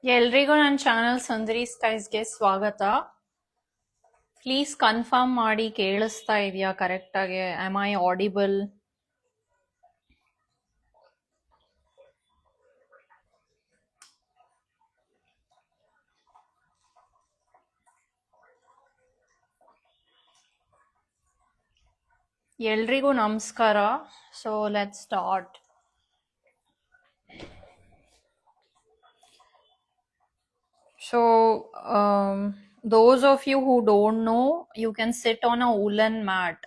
ಎಲ್ರಿಗೂ ನನ್ನ ಚಾನಲ್ ಸುಂದರಿ ಸ್ಟೈಲ್ಸ್ಗೆ ಸ್ವಾಗತ. ಪ್ಲೀಸ್ ಕನ್ಫರ್ಮ್ ಮಾಡಿ ಕೇಳಿಸ್ತಾ ಇದೆಯಾ ಕರೆಕ್ಟಾಗಿ? Am I audible? ಎಲ್ರಿಗೂ ನಮಸ್ಕಾರ. So let's start. So, those of you who don't know, you can sit on a woolen mat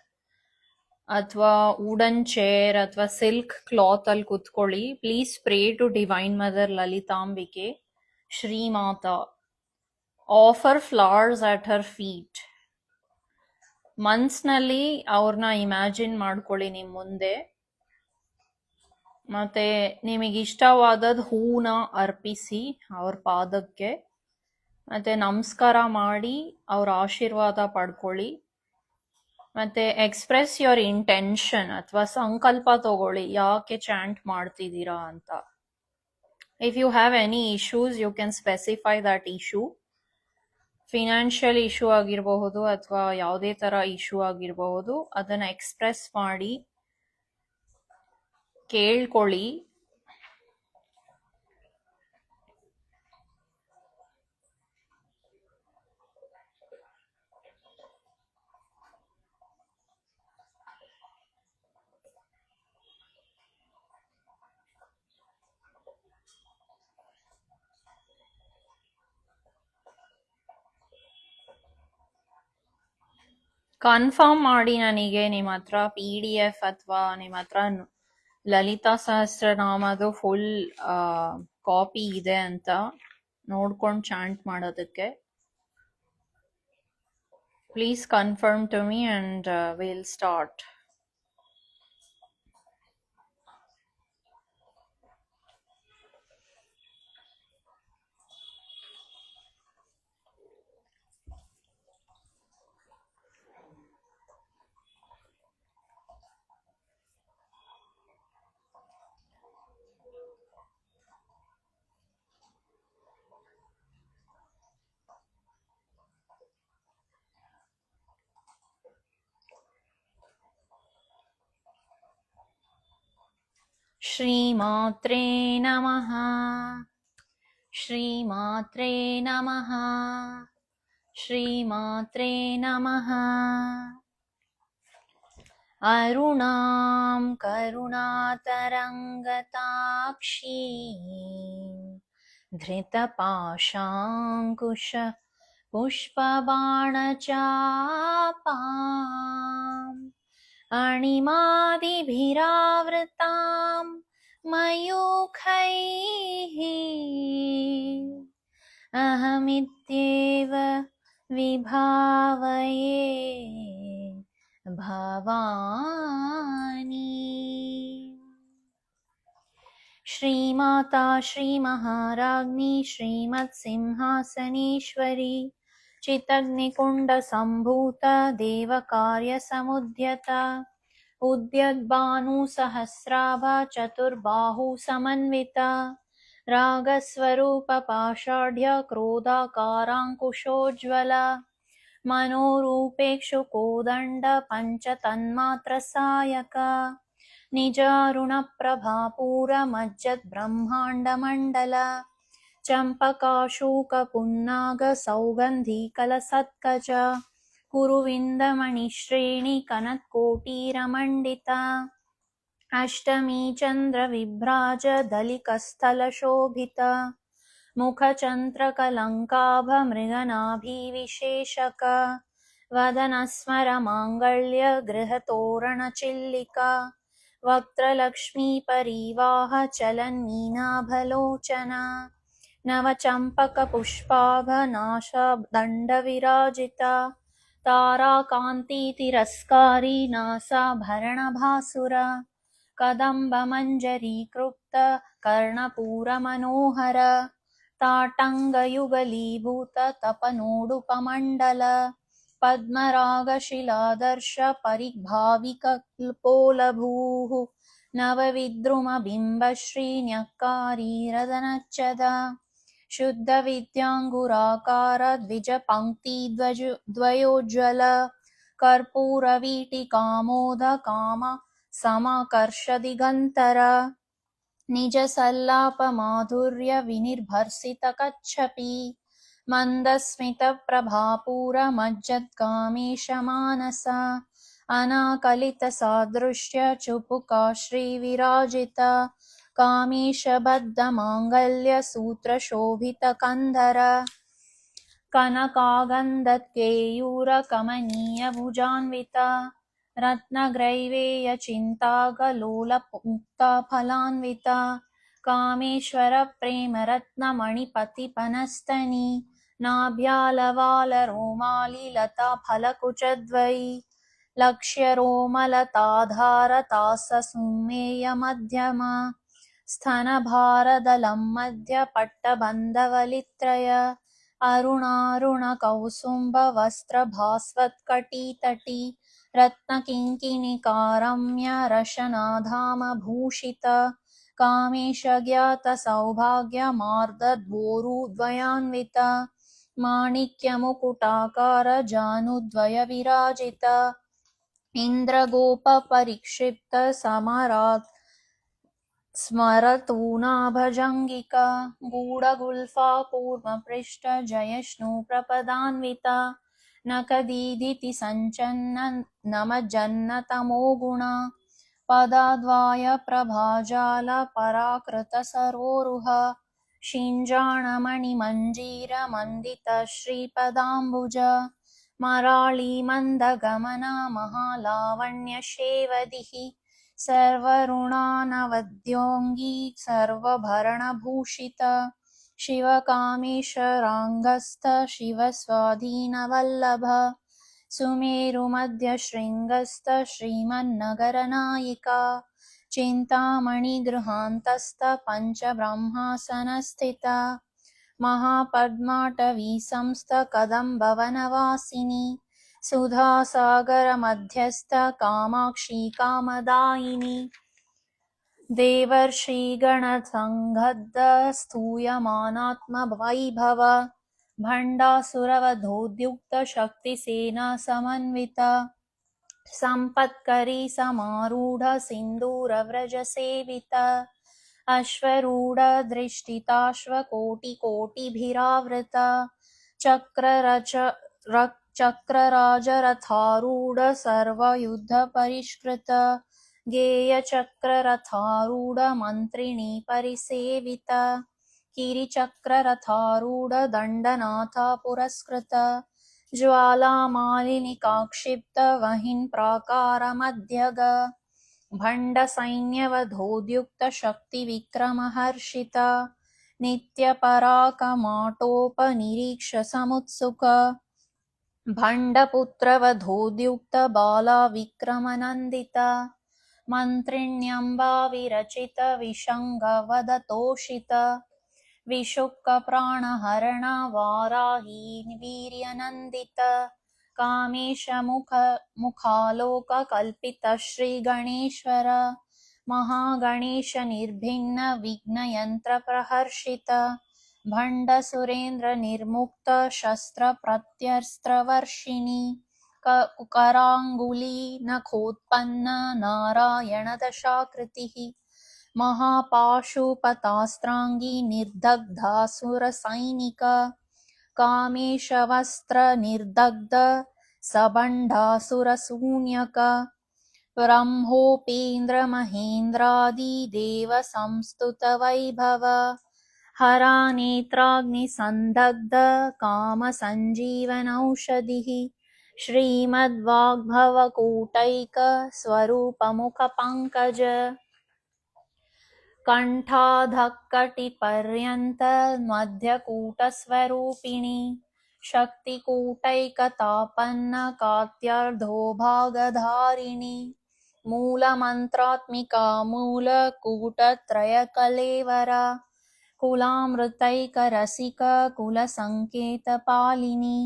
ಅಥವಾ ವುಡನ್ ಚೇರ್ ಅಥವಾ ಸಿಲ್ಕ್ ಕ್ಲಾತ್ ಅಲ್ಲಿ ಕುತ್ಕೊಳ್ಳಿ. Please pray to divine mother Lalithambike Shrimata. Offer flowers at her feet. ಮನ್ಸ್ನಲ್ಲಿ ಅವ್ರನ್ನ imagine ಮಾಡ್ಕೊಳ್ಳಿ ನಿಮ್ ಮುಂದೆ. ಮತ್ತೆ ನಿಮಗೆ ಇಷ್ಟವಾದದ್ ಹೂನ ಅರ್ಪಿಸಿ ಅವ್ರ ಪಾದಕ್ಕೆ. ಮತ್ತೆ ನಮಸ್ಕಾರ ಮಾಡಿ ಅವ್ರ ಆಶೀರ್ವಾದ ಪಡ್ಕೊಳ್ಳಿ. ಮತ್ತೆ ಎಕ್ಸ್ಪ್ರೆಸ್ ಯುವರ್ ಇಂಟೆನ್ಷನ್ ಅಥವಾ ಸಂಕಲ್ಪ ತಗೊಳ್ಳಿ, ಯಾಕೆ ಚಾಂಟ್ ಮಾಡ್ತಿದ್ದೀರಾ ಅಂತ. If you have any issues you can specify that issue. Financial issue ಆಗಿರಬಹುದು ಅಥವಾ ಯಾವುದೇ ತರ ಇಶ್ಯೂ ಆಗಿರಬಹುದು, ಅದನ್ನ ಎಕ್ಸ್ಪ್ರೆಸ್ ಮಾಡಿ ಕೇಳ್ಕೊಳ್ಳಿ. ಕನ್ಫರ್ಮ್ ಮಾಡಿ ನನಗೆ ನಿಮ್ಮ ಹತ್ರ PDF ಅಥವಾ ನಿಮ್ಮ ಹತ್ರ ಲಲಿತಾ ಸಹಸ್ರನಾಮದು ಫುಲ್ ಕಾಪಿ ಇದೆ ಅಂತ ನೋಡ್ಕೊಂಡು ಚಾಂಟ್ ಮಾಡೋದಕ್ಕೆ. Please confirm to me and will start. ಶ್ರೀಮಾತ್ರೇ ನಮಃ. ಶ್ರೀಮಾತ್ರೇ ನಮಃ. ಶ್ರೀಮಾತ್ರೇ ನಮಃ. ಅರುಣಾಂ ಕರುಣಾತರಂಗತಾಕ್ಷೀಂ ಧೃತಪಾಶಾಂಕುಶ ಪುಷ್ಪಬಾಣಚಾಪಾಂ ಅಣಿಮಾದಿಭಿರಾವೃತಾಂ ಮಯೂಖೈಃ ಅಹಮಿತ್ಯೇವ ವಿಭಾವಯೇ ಭವಾನಿ. ಶ್ರೀಮಾತಾ ಶ್ರೀ ಮಹಾರಾಜ್ಞಿ ಶ್ರೀಮತ್ ಸಿಂಹಾಸನೇಶ್ವರಿ ಚಿತಗ್ನಿಕುಂಡ ಸಂಭೂತ ದೇವ ಕಾರ್ಯ ಸಮುದ್ಯತ ಉದ್ಯದ್ಭಾನು ಸಹಸ್ರಾಭ ಚತುರ್ಬಾಹು ಸಮನ್ವಿತ ರಾಗಸ್ವರೂಪ ಪಾಷಾಢ್ಯ ಕ್ರೋಧಾಕಾರಾಂಕುಶೋಜ್ವಲ ಮನೋರೂಪೇಕ್ಷು ಕೋದಂಡ ಪಂಚತನ್ಮಾತ್ರ ಸಾಯಕ ನಿಜಾರುಣ ಪ್ರಭಾಪೂರ ಮಜ್ಜದ್ ಬ್ರಹ್ಮಾಂಡ ಮಂಡಲ ಚಂಪಕಾಶೂಕ ಪುನ್ನಾಗ ಸೌಗಂಧೀಕಲ ಸತ್ಕಜ ಕುರುವಿಂದಮಣಿ ಶ್ರೇಣಿ ಕನತ್ಕೋಟೀರಮಂಡಿತ ಅಷ್ಟಮೀ ಚಂದ್ರ ವಿಭ್ರಾಜ ದಲಿಕಸ್ಥಲ ಶೋಭಿತ ಮುಖಚಂತ್ರಕಲಂಕಾಭ ಮೃಗನಾಭಿವಿಶೇಷಕ ವದನ ಸ್ಮರ ಮಾಂಗಲ್ಯ ಗೃಹತೋರಣ ಚಿಲ್ಲಿಕಾ ವಕ್ತ್ರಲಕ್ಷ್ಮೀ ಪರಿವಾಹ ಚಲನ್ಮೀನಾಭಲೋಚನ ನವಚಂಪಕ ಪುಷ್ಪಾಭ ನಾಶ ದಂಡ ವಿರಾಜಿತ ತಾರಾಕಾಂತಿ ತಿರಸ್ಕಾರಿ ನಾಸಾಭರಣ ಭಾಸುರ ಕದಂಬ ಮಂಜರಿ ಕೃಪ್ತ ಕರ್ಣಪೂರ ಮನೋಹರ ತಾಟಂಗಯುಗಲೀಭೂತ ತಪನೋಡುಪಮಂಡಲ ಪದ್ಮರಾಗ ಶಿಲಾದರ್ಶ ಪರಿಭಾವಿಕ ಕಲ್ಪೋಲಭೂಃ ನವವಿದ್ರುಮ ಬಿಂಬ ಶ್ರೀ ನ್ಯಕ್ಕಾರೀರದನಚ್ಚದ शुद्धविद्याङ्गुराकार द्विजपङ्क्तिद्वयोज्ज्वल कर्पूरवीटिकामोदकाम समाकर्षदिगन्तर निजसल्लापमाधुर्य विनिर्भर्सितकच्छपि मन्दस्मितप्रभापूरमज्जत्कामेशमानस अनाकलितसादृश्य चुपुका श्रीविराजित कामेशबद्धमाङ्गल्यसूत्रशोभितकन्धर कनकागन्धकेयूरकमनीयभुजान्वित रत्नग्रैवेयचिन्तागलोलमुक्ताफलान्वित कामेश्वरप्रेमरत्नमणिपतिपनस्तनी नाभ्यालवालरोमालिलताफलकुचद्वयी लक्ष्यरोमलताधारताससुमेयमध्यमा स्तनभारदलं मध्यपट्टबन्धवलित्रय अरुणारुणकौसुम्भवस्त्रभास्वत्कटितटी रत्नकिङ्किणिकारम्यरशनाधामभूषित कामेशज्ञातसौभाग्यमार्दद्वोरुद्वयान्वित माणिक्यमुकुटाकार जानुद्वयविराजित इन्द्रगोपपरिक्षिप्त समरात् स्मरतूनाभजङ्गिका गूढगुल्फा कूर्मपृष्ठ जयष्णुप्रपदान्विता नखदीधिति सञ्चन्न नमजन्नतमोगुणा पदाद्वाय प्रभाजाल पराकृतसरोरुह शिञ्जाणमणिमञ्जीरमण्डित श्रीपदाम्बुज मराळीमन्दगमना महालावण्यशेवदिः सर्वऋणानवद्योङ्गी सर्वभरणभूषित शिवकामेश्वराङ्गस्थ शिवस्वाधीनवल्लभ सुमेरुमध्यशृङ्गस्थ श्रीमन्नगरनायिका चिन्तामणिगृहान्तस्थ पञ्चब्रह्मासनस्थिता महापद्माटवी संस्थ कदम्बवनवासिनी सुधासागरमध्यस्थ कामाक्षी कामदायिनी देवर्षिगणसङ्घद्द स्तूयमानात्मवैभव भण्डासुरवधोद्युक्त शक्तिसेना समन्विता सम्पत्करी समारूढ सिन्दूरव्रजसेविता अश्वरूढ दृष्टिताश्वकोटिकोटिभिरावृता चक्रराजरथारूढ सर्वयुद्धपरिष्कृत गेयचक्ररथारूढ मन्त्रिणी परिसेविता गिरिचक्ररथारूढ दण्डनाथ पुरस्कृत ज्वालामालिनिकाक्षिप्त वहिन् प्राकारमध्यग भण्डसैन्यवधोद्युक्त शक्तिविक्रमहर्षित नित्यपराकमाटोपनिरीक्ष समुत्सुक भण्डपुत्रवधोद्युक्त बाला विक्रमनन्दिता मन्त्रिण्यम्बा विरचित विशङ्गवदतोषित विशुक्कप्राणहरण वाराही वीर्यनन्दित कामेशमुखालोककल्पित श्रीगणेश्वर महागणेश निर्भिन्न विघ्नयन्त्रप्रहर्षित भण्डसुरेन्द्र निर्मुक्त शस्त्रप्रत्यस्त्रवर्षिणी कराङ्गुली नखोत्पन्न नारायणदशाकृतिः महापाशुपतास्त्राङ्गी निर्दग्धासुरसैनिक कामेशवस्त्र निर्दग्ध सबण्डासुरशून्यक ब्रह्मोपेन्द्रमहेन्द्रादिदेव संस्तुतवैभव हरानेत्राग्निसन्दग्ध कामसञ्जीवनौषधिः श्रीमद्वाग्भवकूटैक स्वरूपमुखपङ्कज कण्ठाधक्कटिपर्यन्त मध्यकूटस्वरूपिणी शक्तिकूटैकतापन्न कात्यार्धोभागधारिणी मूलमन्त्रात्मिका मूलकूटत्रयकलेवरा कुलामृतैकरसिक कुलसङ्केतपालिनी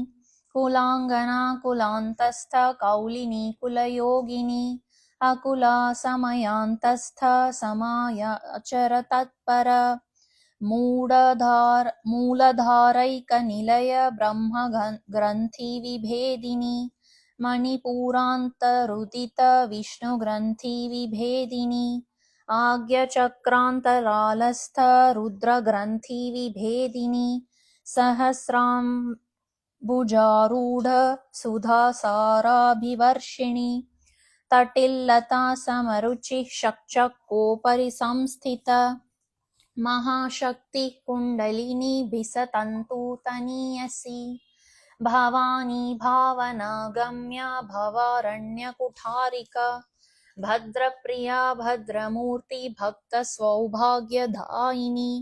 कुलाङ्गना कुलान्तस्थ कौलिनी कुलयोगिनी अकुला समयान्तस्थ समायाचर तत्पर मूलधारैकनिलय ब्रह्मग्रन्थिविभेदिनी मणिपूरान्तरुदित विष्णुग्रन्थिविभेदिनी आज्ञचक्रान्तरालस्थ रुद्रग्रन्थिविभेदिनी सहस्राम्बुजारूढ सुधासाराभिवर्षिणी तटिल्लता समरुचिः शक्चकोपरि संस्थिता महाशक्ति कुण्डलिनी भिसतन्तुतनीयसी भवानी भावनागम्या भवारण्यकुठारिका भद्रप्रिया भद्रमूर्ति भक्तसौभाग्यदायिनी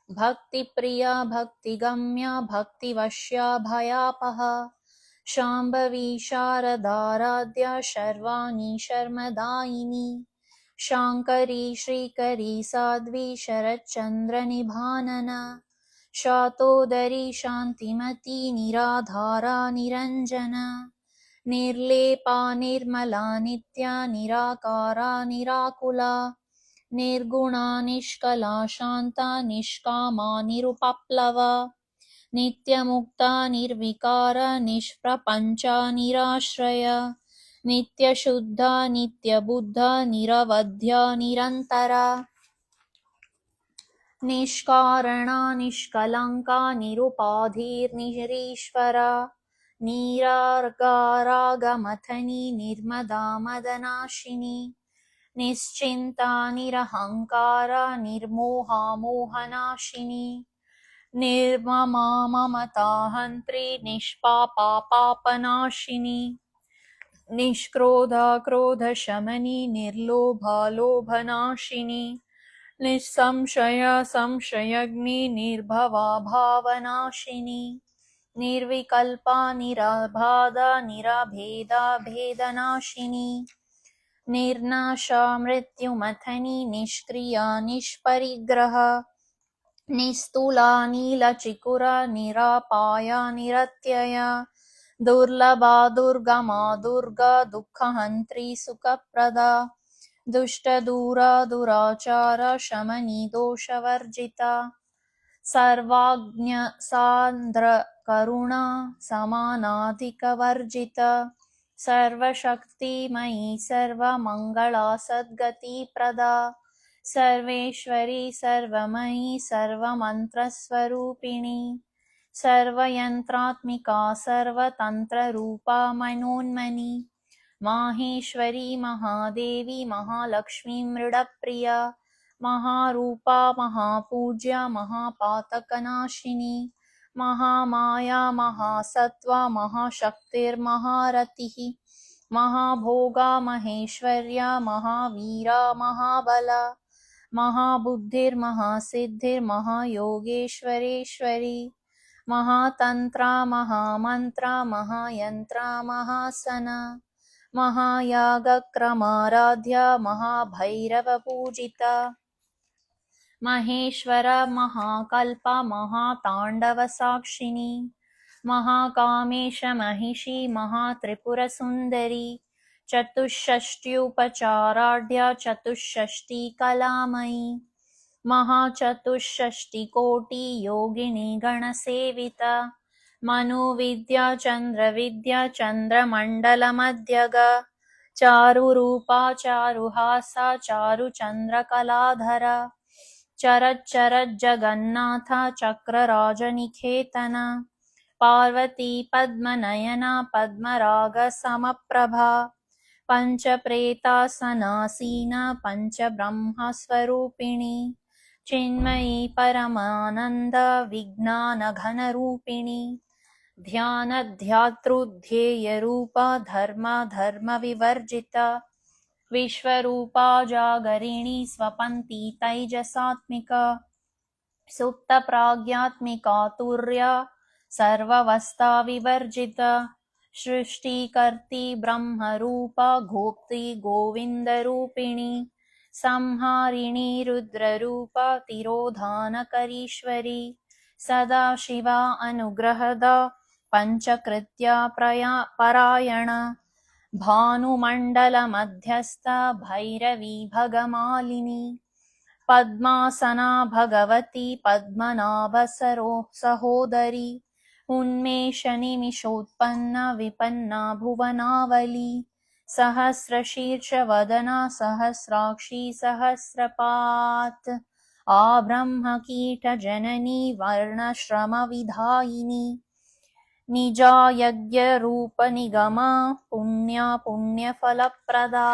भक्तिप्रिया भक्तिगम्या भक्तिवश्या भयापहा शाम्भवी शारदाराध्या शर्वाणी शर्मदायिनी शाङ्करी श्रीकरी साध्वी शरच्चन्द्रनिभानना शातोदरी शान्तिमती निराधारा निरञ्जना निर्लेपा निर्मला नित्या निराकारा निराकुला निर्गुणा निष्कला शान्ता निष्कामा निरुपप्लवा नित्यमुक्ता निर्विकारा निष्प्रपञ्चा निराश्रया नित्यशुद्धा नित्यबुद्धा निरवध्या निरन्तरा निष्कारणा निष्कलङ्का निरुपाधिर्निरीश्वरा निरागारागमथनी निर्मदा मदनाशिनी निश्चिन्ता निरहङ्कारा निर्मोहा मोहनाशिनी निर्ममा ममताहन्त्री निष्पापा पापनाशिनी निष्क्रोधा क्रोधशमनी निर्लोभा लोभनाशिनी निस्संशया संशयग्नि निर्भवा भावनाशिनी निर्विकल्पा निराबाधा निराभेदा भेदनाशिनी निर्नाशा मृत्युमथनी निष्क्रिया निष्परिग्रह निस्तूला नीलचिकुरा निरापाया निरत्यया दुर्लभा दुर्गमा दुर्गा दुःखहन्त्री सुखप्रदा दुष्टदूरा दुराचारा शमनी दोषवर्जिता सर्वाज्ञ सान्द्र करुणा समानाधिकवर्जिता सर्वशक्तिमयी सर्वमङ्गला सद्गतिप्रदा सर्वेश्वरी सर्वमयी सर्वमन्त्रस्वरूपिणी सर्वयन्त्रात्मिका सर्वतन्त्ररूपा मनोन्मनी माहेश्वरी महादेवी महालक्ष्मी मृडप्रिया महारूपा महापूज्या महापातकनाशिनी महामाया महासत्त्वा महाशक्तिर्महारतिः महाभोगा महेश्वर्या महावीरा महाबला महाबुद्धिर्महासिद्धिर्महायोगेश्वरेश्वरी महातन्त्रा महामन्त्रा महायन्त्रा महासना महायागक्रमाराध्या महाभैरवपूजिता महेश्वर महाकल्पा महाताण्डवसाक्षिणी महाकामेश महिषी महात्रिपुरसुन्दरी चतुष्षष्ट्युपचाराढ्या चतुष्षष्टिकलामयी महाचतुष्षष्टिकोटि योगिनी गणसेविता मनोविद्या चन्द्रविद्या चन्द्रमण्डलमध्यगा चारुरूपा चारुहासा चारुचन्द्रकलाधरा चरच्चरज्जगन्नाथा चक्रराजनिकेतना पार्वती पद्मनयना पद्मरागसमप्रभा पञ्चप्रेतासनासीना पञ्चब्रह्मस्वरूपिणी चिन्मयी परमानन्द विज्ञानघनरूपिणी ध्यानध्यातृध्येयरूपा धर्मविवर्जिता विश्वरूपा जागरिणी स्वपन्ती तैजसात्मिका सुप्तप्राज्ञात्मिका तुर्या सर्वावस्था विवर्जिता सृष्टिकर्त्री ब्रह्मरूपा गोप्त्री गोविन्दरूपिणी संहारिणी रुद्ररूपा तिरोधानकरीश्वरी सदाशिवा अनुग्रहदा पञ्चकृत्या परायणा भानुमण्डलमध्यस्था भैरवी भगमालिनी पद्मासना भगवती पद्मनाभसरो सहोदरी उन्मेषनिमिषोत्पन्ना विपन्ना भुवनावली सहस्रशीर्षवदना सहस्राक्षी सहस्रपात् आब्रह्मकीटजननी वर्णश्रमविधायिनी निजायज्ञरूपनिगमा पुण्या पुण्यफलप्रदा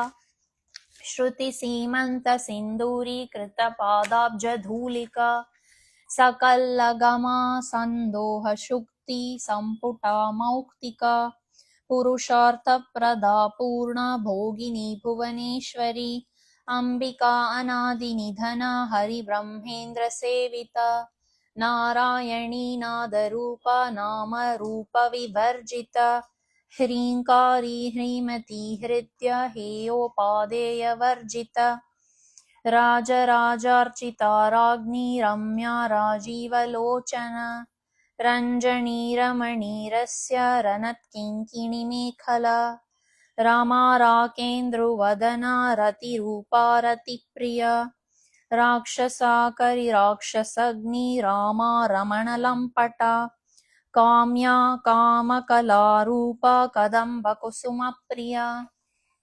श्रुतिसीमन्तसिन्दूरीकृतपादाब्जधूलिका सकल्लगमा सन्दोहशुक्ति सम्पुटा मौक्तिका पुरुषार्थप्रदा पूर्णा भोगिनी भुवनेश्वरी अम्बिका अनादिनिधना हरिब्रह्मेन्द्रसेविता नारायणी नादरूपा नामरूपविवर्जिता ह्रीङ्कारी ह्रीमती हृद्य हेयोपादेयवर्जिता राजराजार्चिता राज्ञी रम्या राजीवलोचना रञ्जनी रमणीरस्य रनत्किङ्किणीमेखला रमा राकेन्द्रुवदना रतिरूपा रतिप्रिया राक्षसाकरि राक्षसग्नि रामा रमणलम्पटा काम्या कामकलारूपा कदम्बकुसुमप्रिया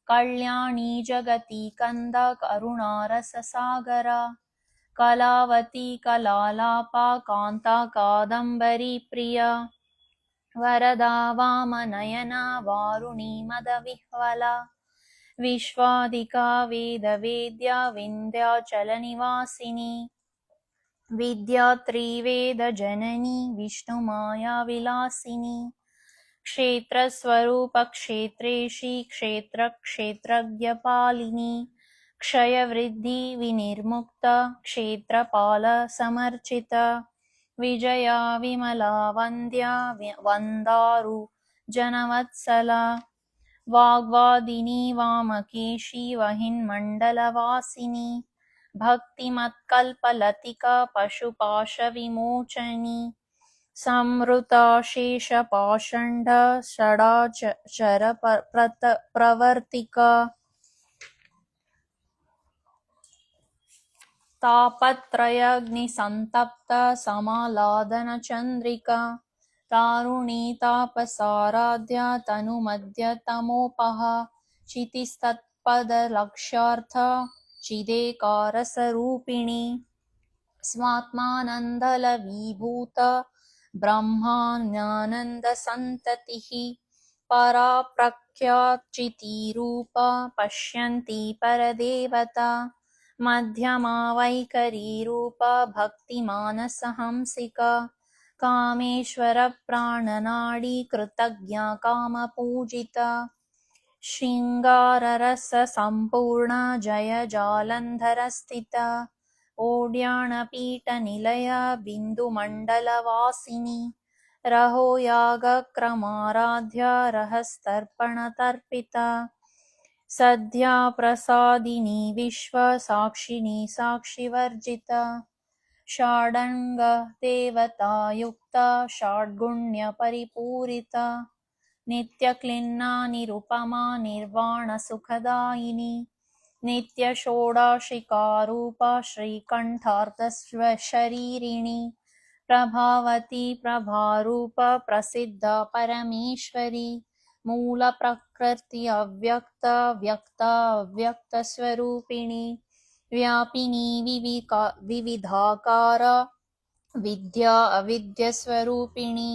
कल्याणी जगती कंद करुणारससागरा कलावती कलालापा कान्ता कादम्बरी प्रिया वरदा वामनयना वारुणी मदविह्वला विश्वादिका वेदवेद्या विन्ध्याचलनिवासिनी विद्यात्री वेदजननी विष्णुमाया विलासिनी क्षेत्रस्वरूप क्षेत्रेशी क्षेत्रक्षेत्रज्ञपालिनी क्षयवृद्धि विनिर्मुक्त क्षेत्रपाल समर्चिता विजया विमला वन्द्या वन्दारु जनवत्सला वाग्वादिनी वामकेशी वहिन्मण्डलवासिनी भक्तिमत्कल्पलतिका पशुपाशविमोचनी संवृता शेषपाषण्ड षडाचर प्रवर्तिका तापत्रयाग्निसन्तप्त समालादन चन्द्रिका तारुणी तापसाराध्या तनुमध्य तमोपहा चितिस्तत्पदलक्ष्यार्थ चिदेकारस्वरूपिणी स्वात्मानन्दलवीभूत ब्रह्मानन्दसन्ततिः परा प्रख्याचितिरूपा पश्यन्ती परदेवता मध्यमा वैखरीरूपा भक्तिमानसहंसिका कामेश्वर प्राणनाडी कृतज्ञा कामपूजिता शृङ्गाररससम्पूर्णा जय जालन्धरस्थिता ओड्याणपीठनिलया बिन्दुमण्डलवासिनी रहो यागक्रमाराध्या रहस्तर्पणतर्पिता सद्या प्रसादिनी विश्वसाक्षिणी साक्षिवर्जिता षाडङ्ग देवतायुक्ता षड्गुण्यपरिपूरिता नित्यक्लिन्ना निरुपमा निर्वाणसुखदायिनी नित्यषोडाशिकारूपा श्रीकण्ठार्थशरीरिणी प्रभावती प्रभारूपा प्रसिद्धा परमेश्वरी मूलप्रकृति अव्यक्त व्यक्ता अव्यक्तस्वरूपिणी व्यापिनी विविधाकार विद्या अविद्यस्वरूपिणी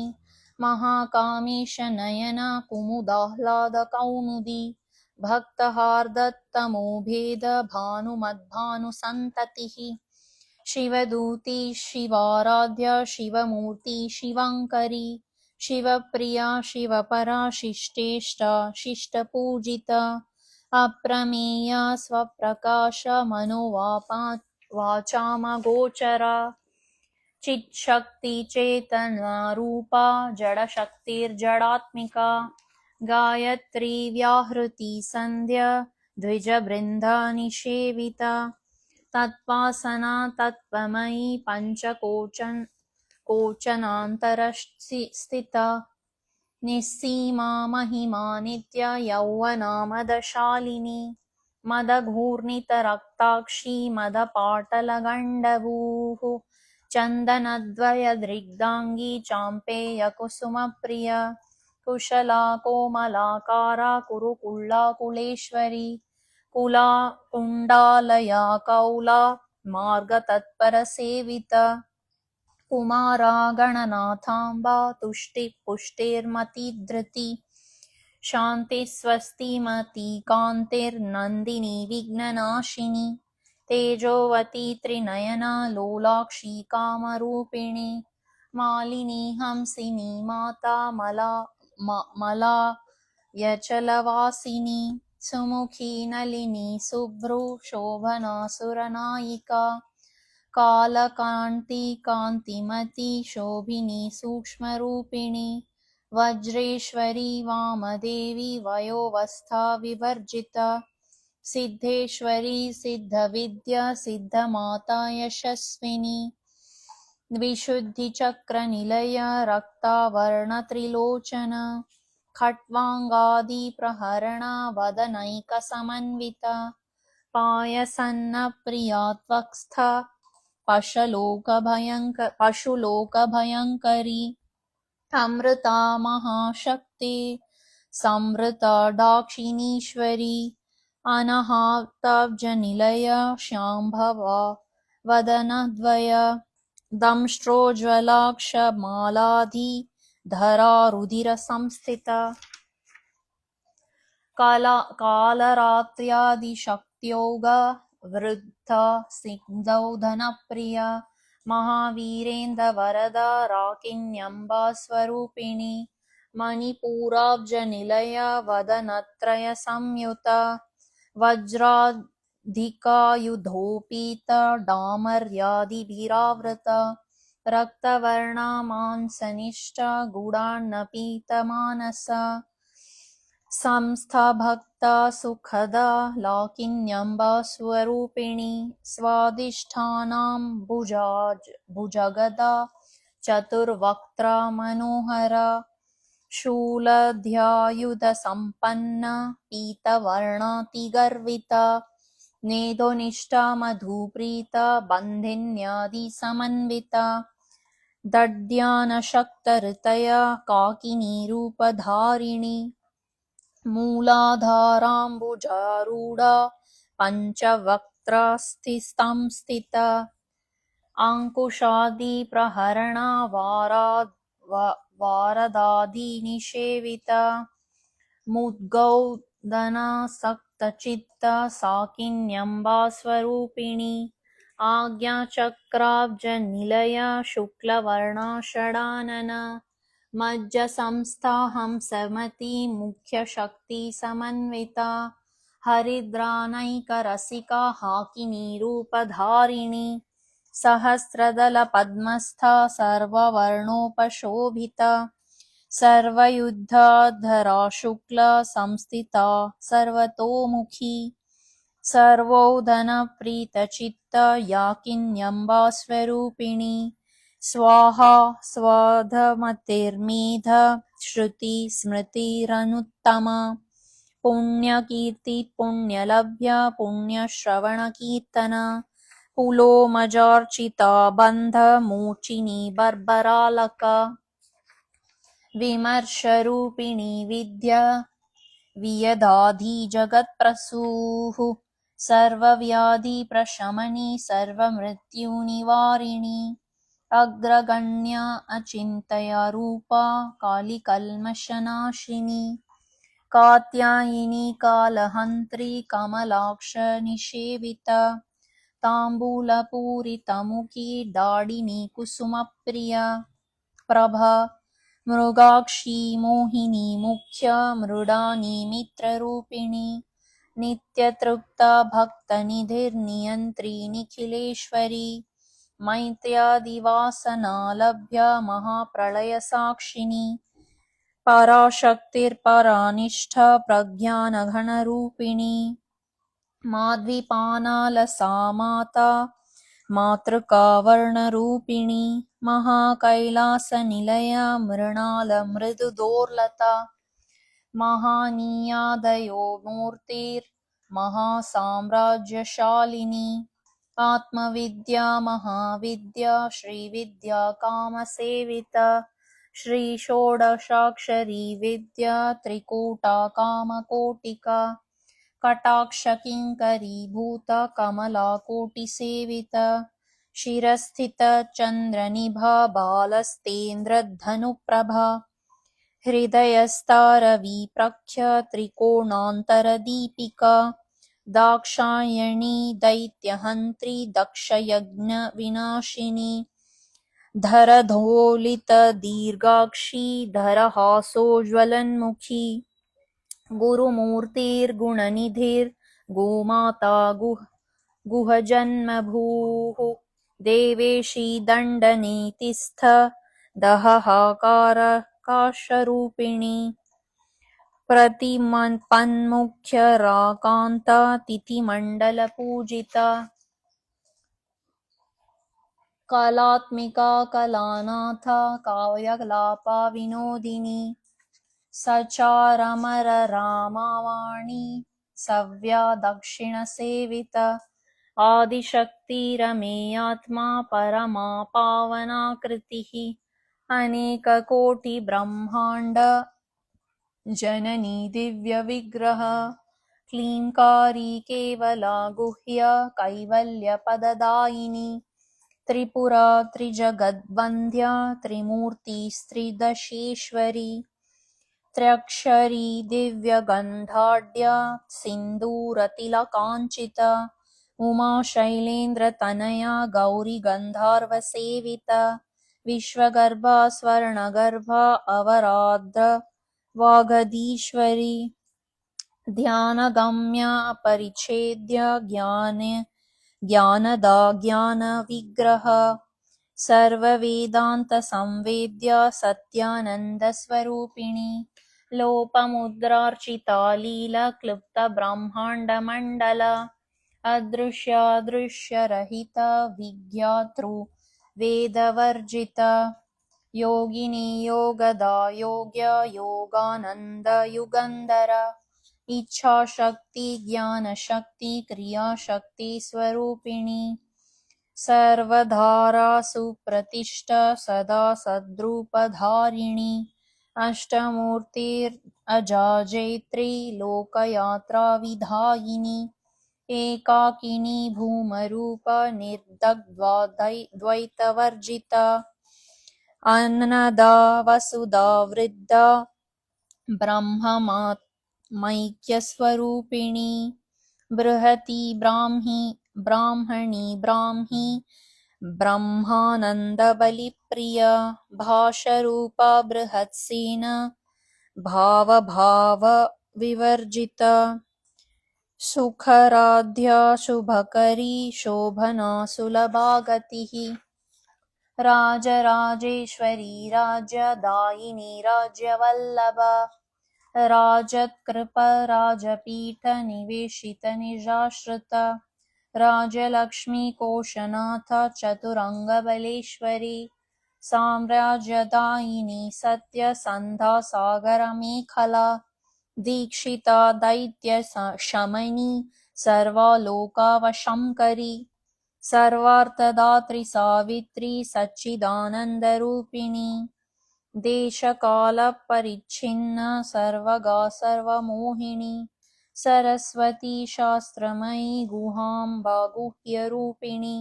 महाकामेश नयना कुमुदाह्लादकौमुदी भक्तहार्दत्तमोभेद भानुमद्भानुसन्ततिः शिवदूती शिवाराध्या शिवमूर्ति शिवङ्करी शिवप्रिया शिवपरा शिष्टेष्टा शिष्टपूजिता अप्रमेया स्वप्रकाश मनोवाचामगोचरा चिच्छक्ति चेतना रूपा जडशक्तिर्जडात्मिका गायत्री व्याहृति संध्या द्विजबृन्दा निषेविता तत्त्वासना तत्त्वमयी पंचकोचनान्तरस्थिता निस्सीमा महिमा नित्या यौवनामदशालिनी मदघूर्णितरक्ताक्षी मदपाटलगण्डभूः चन्दनद्वयदृग्धाङ्गी चाम्पेयकुसुमप्रिया कुशला कोमलाकारा कुरुकुल्ला कुलेश्वरी कुला कुण्डालया कौला मार्गतत्परसेविता कुमारा गणनाथाम्बा तुष्टिः पुष्टिर्मतिधृती शान्तिः स्वस्तिमती कान्तिर्नन्दिनी विघ्ननाशिनी तेजोवती त्रिनयना लोलाक्षी कामरूपिणी मालिनी हंसिनी माता मलायचलवासिनी सुमुखी नलिनी शुभ्रू शोभना सुरनायिका कालकान्ति कान्तिमती शोभिनी सूक्ष्मरूपिणी वज्रेश्वरी वामदेवी वयोवस्था विवर्जिता सिद्धेश्वरी सिद्धविद्या सिद्धमाता यशस्विनी विशुद्धिचक्रनिलया रक्तावर्णत्रिलोचना खट्वाङ्गादिप्रहरणा वदनैकसमन्विता पायसन्नप्रिया त्वक्स्था पशुलोकभयङ्करी अमृता महाशक्ति संवृता दाक्षिणीश्वरी अनहाब्जानिलया शाम्भवा वदनद्वय दंष्ट्रोज्ज्वलाक्षमालाधिधरा रुधिरसंस्थिता कालरात्र्यादिशक्त्योगा वृद्धा सिन्धौधनप्रिया महावीरेन्द्रवरदा राकिन्यम्बा स्वरूपिणी मणिपूराब्जनिलया वदनत्रयसंयुता वज्राधिकायुधोपीता डामर्यादिभिरावृता रक्तवर्णा मांसनिष्ठा गुडान्नपीतमानसा संस्थाभक्ता सुखदा लाकिन्यम्बा स्वरूपिणी स्वादिष्ठानां भुजगदा चतुर्वक्त्रा मनोहरा शूलध्यायुधसम्पन्ना पीतवर्णातिगर्विता नेदोनिष्ठा मधुप्रीता बन्धिन्यादिसमन्विता दड्यानशक्तहृतया काकिनीरूपधारिणी मूलाधाराम्बुजारूढा पञ्चवक्त्रस्थिता अंकुशादिप्रहरणा वारदादिनिषेविता मुद्गौदनासक्तचित्ता साकिन्यम्बा स्वरूपिणी आज्ञाचक्राब्जनिलया शुक्लवर्णा षडानना मज्जसंस्था हंसमती मुख्यशक्तिसमन्विता हरिद्रानैकरसिका हाकिनीरूपधारिणी सहस्रदलपद्मस्था सर्ववर्णोपशोभिता सर्वयुद्धाधरा शुक्ला संस्थिता सर्वतोमुखी सर्वोदनप्रीतचित्ता याकिन्यम्बा स्वरूपिणी स्वाहा स्वधमतिर्मेध श्रुति स्मृतिरनुत्तमा पुण्यकीर्ति पुण्यलभ्या पुण्यश्रवणकीर्तना पुलोमजार्चिता बन्धमोचिनी बर्बरालका विमर्शरूपिणी विद्या वियदाधिजगत्प्रसूः सर्वव्याधिप्रशमनी सर्वमृत्युनिवारिणी अग्रगण्या अचिन्तया रूपा कालिकल्मषनाशिनी कात्यायिनी कालहन्त्री कमलाक्ष निषेविता ताम्बूलपूरितमुखी दाडिनी कुसुमप्रिया प्रभा मृगाक्षी मोहिनी मुख्या मृडानी मित्ररूपिणी नित्यतृप्ता भक्तनिधिर्नियन्त्री निखिलेश्वरी मैत्र्यादिवासनालभ्या महाप्रलयसाक्षिणी पराशक्तिर्परानिष्ठा प्रज्ञानघनरूपिणी माध्वीपानालसा माता मातृकावर्णरूपिणी महाकैलासनिलया मृणालमृदुदोर्लता महानीयादयो मूर्तिर् महासाम्राज्यशालिनी आत्मविद्या महाविद्या श्रीविद्या कामसेविता श्री षोडशाक्षरी विद्या त्रिकूटा कामकोटिका कटाक्ष किङ्करीभूत कमला कोटिसेविता शिरस्थित चन्द्रनिभा बालस्तेन्द्रधनुप्रभा हृदयस्तारविप्रख्य त्रिकोणान्तरदीपिका दाक्षायणी दैत्यहन्त्री दक्षयज्ञविनाशिनी धरधोलितदीर्घाक्षी धरहासोज्ज्वलन्मुखी गुरुमूर्तिर्गुणनिधिर्गोमाता गुहजन्मभूः देवेशी दण्डनीतिस्थ दहहाकारकाशरूपिणी प्रतिपन्मुख्यराकान्ता तिथिमण्डलपूजिता कलात्मिका कलानाथा काव्यकलापा विनोदिनी सचारमररामावाणी सव्या दक्षिणसेविता आदिशक्तिरमेयात्मा परमा पावनाकृतिः अनेककोटिब्रह्माण्ड जननी दिव्यविग्रह क्लीङ्कारी केवला गुह्य कैवल्यपददायिनी त्रिपुरा त्रिजगद्वन्द्या त्रिमूर्तिस्त्रिदशेश्वरी त्र्यक्षरी दिव्यगन्धाढ्या सिन्दूरतिलकाञ्चिता उमा शैलेन्द्रतनया गौरीगन्धर्वसेविता विश्वगर्भा स्वर्णगर्भा अवराद्र वागधीश्वरी ध्यानगम्या अपरिच्छेद्य ज्ञानदा ज्ञानविग्रह सर्ववेदान्तसंवेद्या सत्यानन्दस्वरूपिणी लोपमुद्रार्चिता लीला क्लुप्तब्रह्माण्डमण्डला अदृश्यादृश्यरहिता विज्ञातृ वेदवर्जिता योगिनी योगदा योग्य योगानन्दयुगन्धर इच्छाशक्ति ज्ञानशक्ति क्रियाशक्ति स्वरूपिणी सर्वधारा सुप्रतिष्ठ सदा सद्रूपधारिणी अष्टमूर्तिरजाजैत्री लोकयात्राविधायिनी एकाकिनी भूमरूप निर्दग्ध्वाद्वैतवर्जिता अन्नदा वसुधा वृद्धा ब्रह्मैक्यस्वरूपिणी बृहती ब्राह्मणी ब्राह्मी ब्रह्मानन्दबलिप्रिया भाषरूपा बृहत्सेन भावभावविवर्जिता सुखराध्या शुभकरी शोभना सुलभा गतिः राजराजेश्वरी राज्यदायिनी राज्यवल्लभा राजत्कृप राजपीठ निवेशित निजाश्रिता राजलक्ष्मी कोशनाथ चतुरङ्गबलेश्वरी साम्राज्यदायिनी सत्यसन्धा सागरमेखला दीक्षिता दैत्यशमनी सर्वालोकावशङ्करी सर्वार्थदात्री सावित्री सच्चिदानन्दरूपिणी देशकालपरिच्छिन्न सर्वगा सर्वमोहिनी सरस्वती शास्त्रमयी गुहाम्बा गुह्यरूपिणी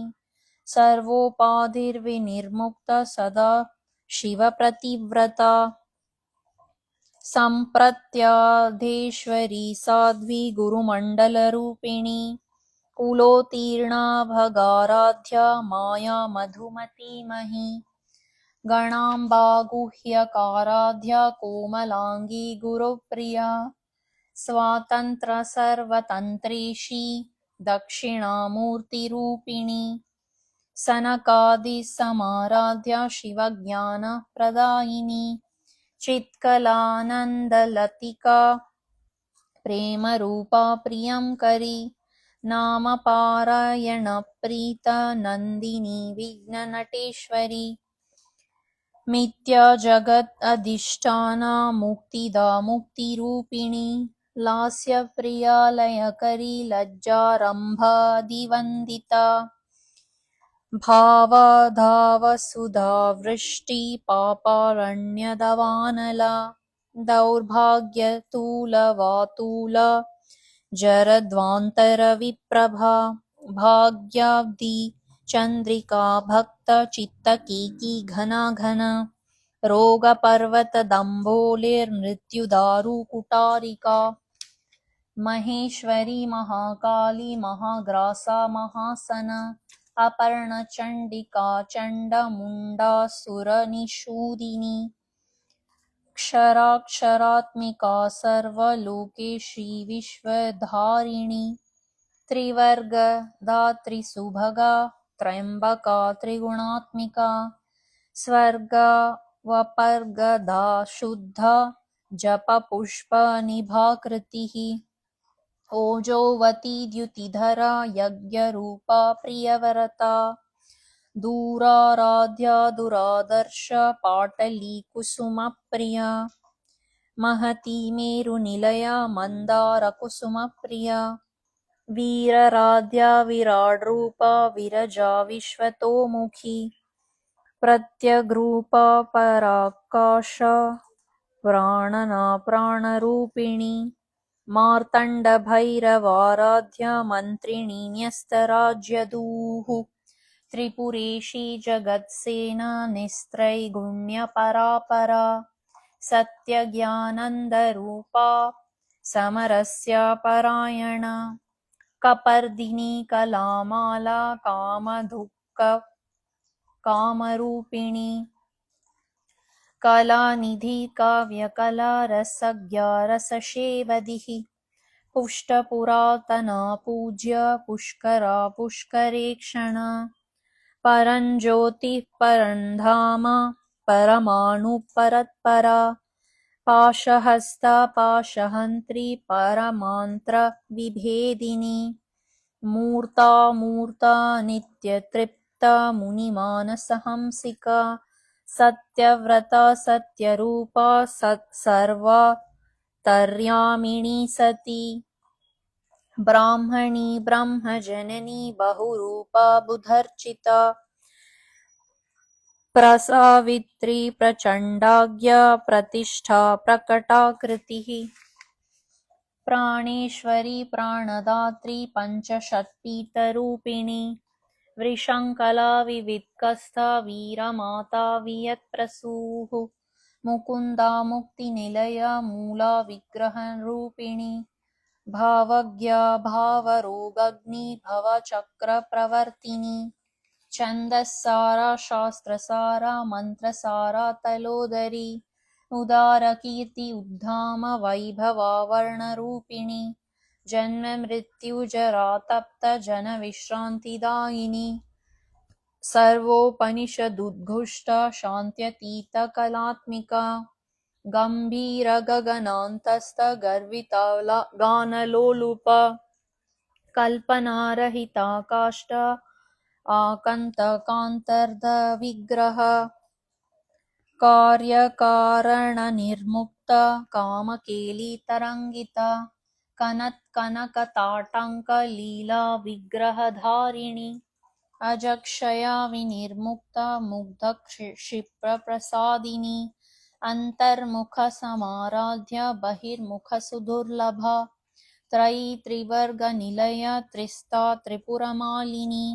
सर्वोपाधिर्विनिर्मुक्ता सदा शिवप्रतिव्रता सम्प्रत्याधेश्वरी साध्वी गुरुमण्डलरूपिणी कुलोत्तीर्णा भगाराध्या माया मधुमतीमही गणाम्बा गुह्यकाराध्या कोमलाङ्गी गुरुप्रिया स्वातन्त्र सर्वतन्त्रेशी दक्षिणामूर्तिरूपिणी सनकादिसमाराध्या शिवज्ञानप्रदायिनी चित्कलानन्दलतिका प्रेमरूपा प्रियङ्करी नामपारायणप्रीता नन्दिनी विघ्ननटेश्वरी मिथ्या जगत् अधिष्ठाना मुक्तिदा मुक्तिरूपिणी लास्यप्रिया लयकरी लज्जारम्भादिवन्दिता भावाधावसुधावृष्टि पापारण्यदवानला दौर्भाग्यतूलवातूल जरध्वान्तरविप्रभा भाग्याब्धि चन्द्रिका भक्तचित्तकेकी घना घना रोगपर्वतदम्भोलिर्मृत्युदारुकुटारिका महेश्वरी महाकाली महाग्रासा महासना अपर्णचण्डिका चण्डमुण्डासुरनिषूदिनी क्षराक्षरात्मिका सर्वलोकेशी विश्वधारिणी त्रिवर्गदात्रिसुभगा त्र्यम्बका त्रिगुणात्मिका स्वर्गा वपर्गदा शुद्धा जपपुष्पनिभाकृतिः ओजोवती द्युतिधरा यज्ञरूपा प्रियवरता दूराराध्या दुरादर्श पाटली कुसुमप्रिया महती मेरुनिलया मन्दारकुसुमप्रिया वीरराध्या विराड्रूपा विरजा विश्वतोमुखी प्रत्यग्रूपा पराकाश प्राणना प्राणरूपिणी मार्तण्डभैरवाराध्या मन्त्रिणी न्यस्तराज्यदूः त्रिपुरेशी जगत्सेना निस्त्रैगुण्यपरापरा सत्यज्ञानन्दरूपा समरस्या परायणा कपर्दिनी कलामाला कामधुक् कामरूपिणी कलानिधि काव्यकला रसज्ञा रससेवधिः पुष्टपुरातना पूज्य पुष्करा पुष्करेक्षणा परञ्ज्योतिः परन्धाम परमाणुपरत्परा पाशहस्ता पाशहन्त्री परमान्त्रविभेदिनी मूर्ता मूर्ता नित्यतृप्ता मुनिमानसहंसिका सत्यव्रता सत्यरूपा सर्वान्तर्यामिणी सती ब्राह्मणी ब्रह्मजननी बहुरूपा बुधर्चिता प्रसावित्री प्रचण्डाज्ञा प्रतिष्ठा प्रकटाकृतिः प्राणेश्वरी प्राणदात्री पञ्चषट्पीठरूपिणी वृषङ्कला विवित्कस्था वीरमाता वियत्प्रसूः मुकुन्दा मुक्तिनिलया मूला विग्रहरूपिणी भावज्ञा भावरोगग्नि भवचक्रप्रवर्तिनी छन्दस्सारा शास्त्रसारा मन्त्रसारा तलोदरी उदारकीर्ति उद्धाम वैभवा वर्णरूपिणी जन्ममृत्युजरातप्त जनविश्रान्तिदायिनी सर्वोपनिषदुद्घुष्टा शान्त्यतीतकलात्मिका गम्भीरगगनान्तस्थ गर्विता गानलोलुपा कल्पनारहिता काष्ठ आकन्तकान्तर्धविग्रह कार्यकारणनिर्मुक्ता कामकेलितरङ्गिता कनत्कनकताटङ्कलीला विग्रहधारिणी अजक्षया विनिर्मुक्ता मुग्धक्षिप्रप्रसादिनी अन्तर्मुखसमाराध्या बहिर्मुखसुदुर्लभा त्रयी त्रिवर्गनिलया त्रिस्ता त्रिपुरमालिनी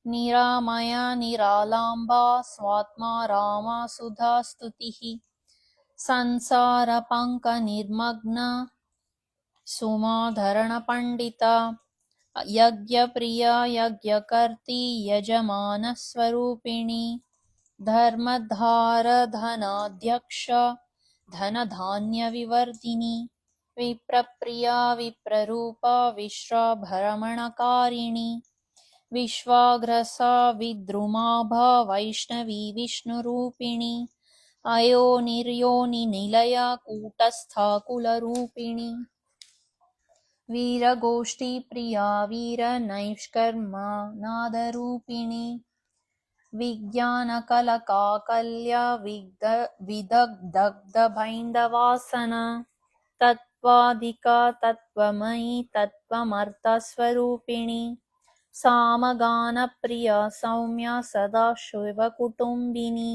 निरामया निरालाम्बा स्वात्मा रामा सुधा स्तुतिः संसारपङ्कनिर्मग्ना सुमाधरणपण्डिता यज्ञप्रिया यज्ञकर्त्री यजमानस्वरूपिणी धर्मधारधनाध्यक्ष धनधान्यविवर्धिनी विप्रप्रिया विप्ररूपा विश्वभ्रमणकारिणी विश्वाग्रसा विद्रुमाभा वैष्णवी विष्णुरूपिणी अयोनिर्योनिनिलया कूटस्था कुलरूपिणी वीरगोष्ठीप्रिया वीरनैष्कर्मा नादरूपिणी विज्ञानकलकाकल्या विदग्धग्धभैन्दवासना तत्त्वाधिका तत्त्वमयी तत्त्वमर्थस्वरूपिणी सामगानप्रिया सौम्या सदा शिवकुटुम्बिनी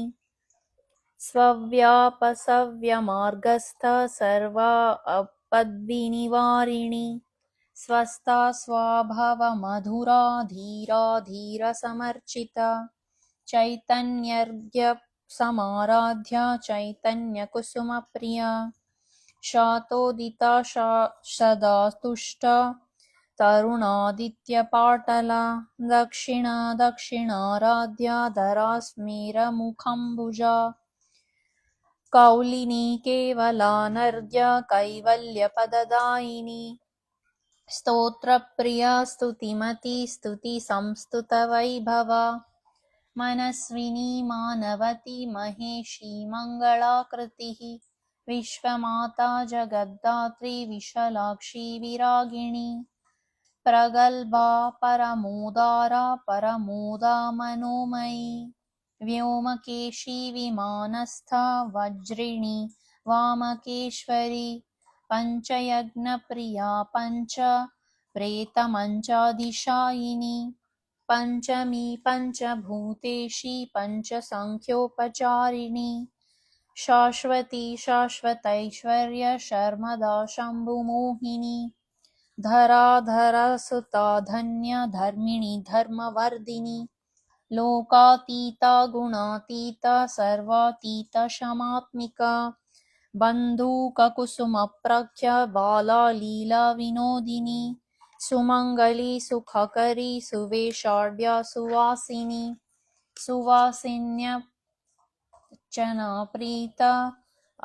स्वव्यापसव्यमार्गस्थ सर्वा अपद्विनिवारिणी स्वस्था स्वाभवमधुरा धीरा धीरसमर्चिता चैतन्यर्घ्य समाराध्या चैतन्यकुसुमप्रिया शातोदिता सदा तुष्टा तरुणादित्यपाटला दक्षिणा दक्षिणाराध्या धरास्मेरमुखम्बुजा कौलिनी केवलानर्घ्य कैवल्यपददायिनी स्तोत्रप्रिया स्तुतिमती स्तुतिसंस्तुतवैभवा मनस्विनी मानवती महेशी मङ्गलाकृतिः विश्वमाता जगद्धात्री विशालाक्षी विरागिणी प्रगल्भा परमोदारा परमोदा मनोमयी व्योमकेशी विमानस्था वज्रिणी वामकेश्वरी पञ्चयज्ञप्रिया पञ्च प्रेतमञ्चाधिशायिनी पञ्चमी पञ्चभूतेशी पञ्चसङ्ख्योपचारिणी शाश्वती शाश्वतैश्वर्य शर्मदा शम्भुमोहिनी धराधरसुता धन्या धर्मिणी धर्मवर्धिनी लोकातीता गुणातीता सर्वातीता क्षमात्मिका बन्धूककुसुमप्रख्या बाला लीला विनोदिनी सुमङ्गली सुखकरी सुवेशाढ्या सुवासिनी सुवासिन्यर्चना प्रीता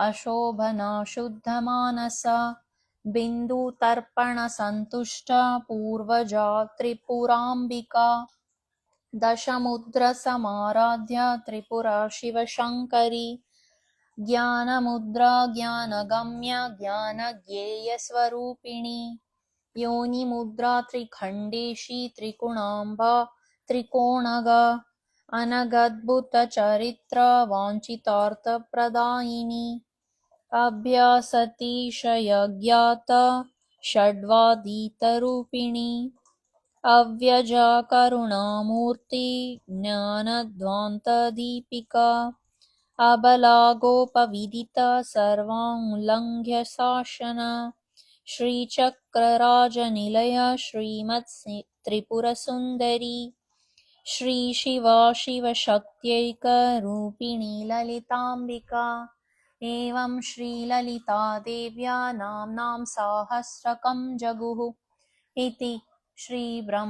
अशोभना शुद्धमानसा बिन्दुतर्पणसन्तुष्टा पूर्वजा त्रिपुराम्बिका दशमुद्रसमाराध्या त्रिपुरा शिवशङ्करी ज्ञानमुद्रा ज्ञानगम्या ज्ञानज्ञेयस्वरूपिणी योनिमुद्रा त्रिखण्डेशी त्रिगुणाम्बा त्रिकोणगा अनगद्भुतचरित्रा वाञ्छितार्थप्रदायिनी अभ्यासतिशयज्ञाता षड्वादीतरूपिणी अव्यजा करुणामूर्ति ज्ञानध्वान्तदीपिका अबला गोपविदिता सर्वांलङ्घ्य शासना श्रीचक्रराजनिलया श्रीमत्त्रिपुरसुन्दरी श्रीशिवा शिवशक्त्यैकरूपिणी ललिताम्बिका एवं श्रीललितादेव्या नाम्नां साहस्रकं जगुः इति श्रीब्रह्माण्डपुराणे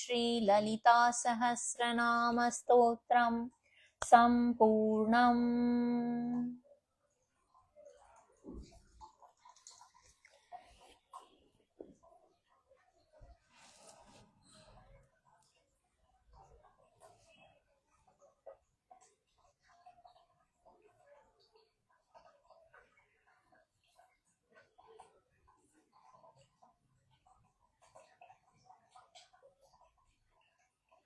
श्रीललितासहस्रनामस्तोत्रम् सम्पूर्णम्।